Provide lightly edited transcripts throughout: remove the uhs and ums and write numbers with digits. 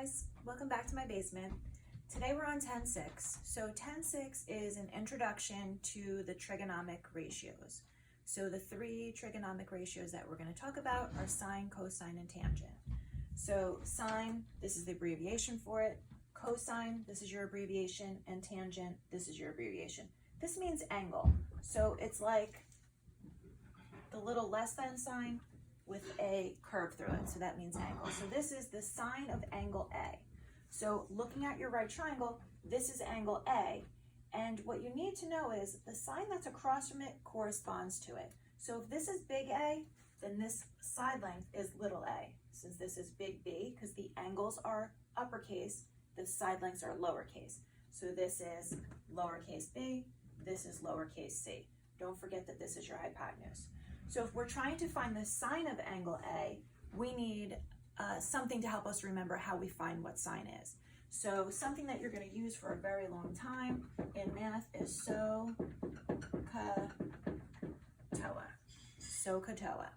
guys, welcome back to my basement. Today we're on 10.6. So 10.6 is an introduction to the trigonometric ratios. So the three trigonometric ratios that we're going to talk about are sine, cosine, and tangent. So sine, this is the abbreviation for it. Cosine, this is your abbreviation, and tangent, this is your abbreviation. This means angle. So it's like the little less than sign with a curve through it, so that means angle. So this is the sine of angle A. So looking at your right triangle, this is angle A, and what you need to know is the sign that's across from it corresponds to it. So if this is big A, then this side length is little a. Since this is big B, because the angles are uppercase, the side lengths are lowercase. So this is lowercase b, this is lowercase c. Don't forget that this is your hypotenuse. So if we're trying to find the sine of angle A, we need something to help us remember how we find what sine is. So something that you're going to use for a very long time in math is SOHCAHTOA. SOHCAHTOA.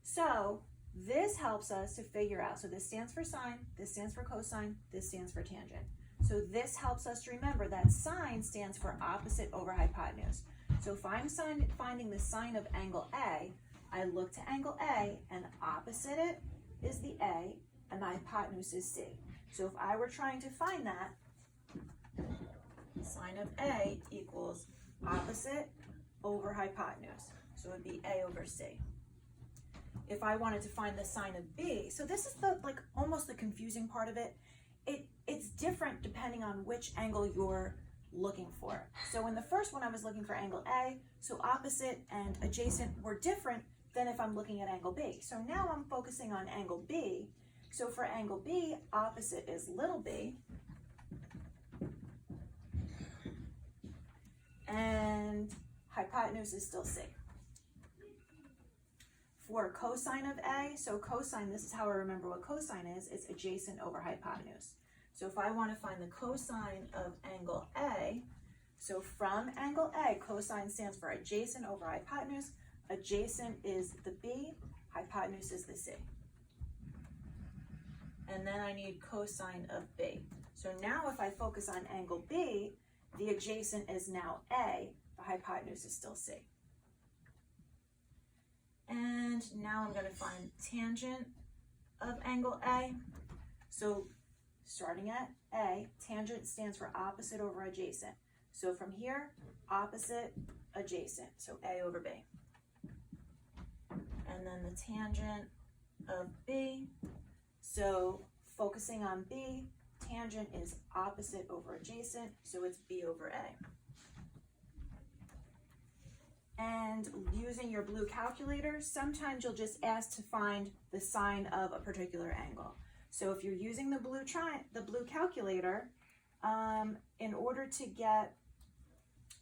So this helps us to figure out, so this stands for sine, this stands for cosine, this stands for tangent. So this helps us to remember that sine stands for opposite over hypotenuse. So if I'm finding the sine of angle A, I look to angle A and opposite it is the A and the hypotenuse is C. So if I were trying to find that, sine of A equals opposite over hypotenuse. So it would be A over C. If I wanted to find the sine of B, so this is the almost the confusing part of it. It's different depending on which angle you're looking for. So in the first one I was looking for angle A, so opposite and adjacent were different than if I'm looking at angle B. So now I'm focusing on angle B. So for angle B, opposite is little b, and hypotenuse is still C. For cosine of A, so cosine, this is how I remember what cosine is, it's adjacent over hypotenuse. So if I want to find the cosine of angle A, so from angle A, cosine stands for adjacent over hypotenuse. Adjacent is the B, hypotenuse is the C. And then I need cosine of B. So now if I focus on angle B, the adjacent is now A, the hypotenuse is still C. And now I'm going to find tangent of angle A. So starting at A, tangent stands for opposite over adjacent. So from here, opposite, adjacent, so A over B. And then the tangent of B, so focusing on B, tangent is opposite over adjacent, so it's B over A. And using your blue calculator, sometimes you'll just ask to find the sine of a particular angle. So if you're using the blue calculator, in order to get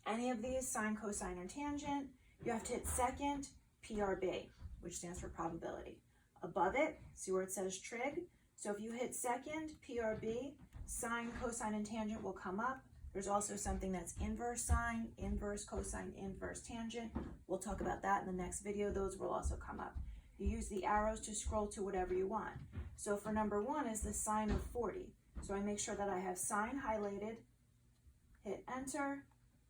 any of these, sine, cosine, or tangent, you have to hit second PRB, which stands for probability. Above it, see where it says trig? So if you hit second PRB, sine, cosine, and tangent will come up. There's also something that's inverse sine, inverse cosine, inverse tangent. We'll talk about that in the next video. Those will also come up. You use the arrows to scroll to whatever you want. So for number 1 is the sine of 40. So I make sure that I have sine highlighted, hit enter,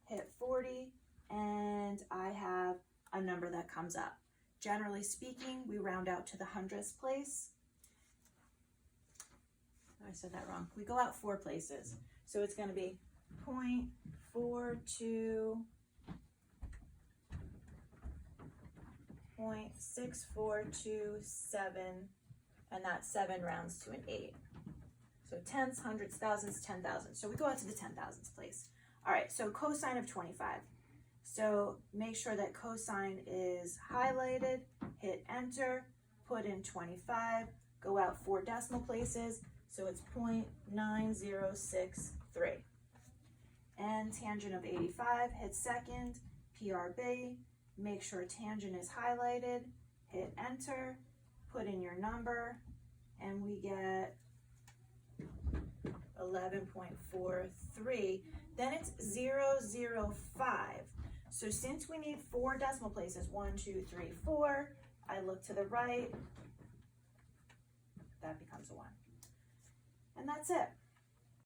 hit 40, and I have a number that comes up. Generally speaking, we round out to the hundredths place. I said that wrong. We go out 4 places. So it's going to be 0.42, 0.6427, and that 7 rounds to an 8. So tenths, hundreds, thousands, 10,000. So we go out to the 10,000ths place. All right, so cosine of 25. So make sure that cosine is highlighted, hit enter, put in 25, go out 4 decimal places, so it's 0.9063. And tangent of 85, hit second, PRB, make sure tangent is highlighted, hit enter, put in your number, and we get 11.43. Then it's 005. So since we need 4 decimal places, 1, 2, 3, 4, I look to the right, that becomes a 1. And that's it.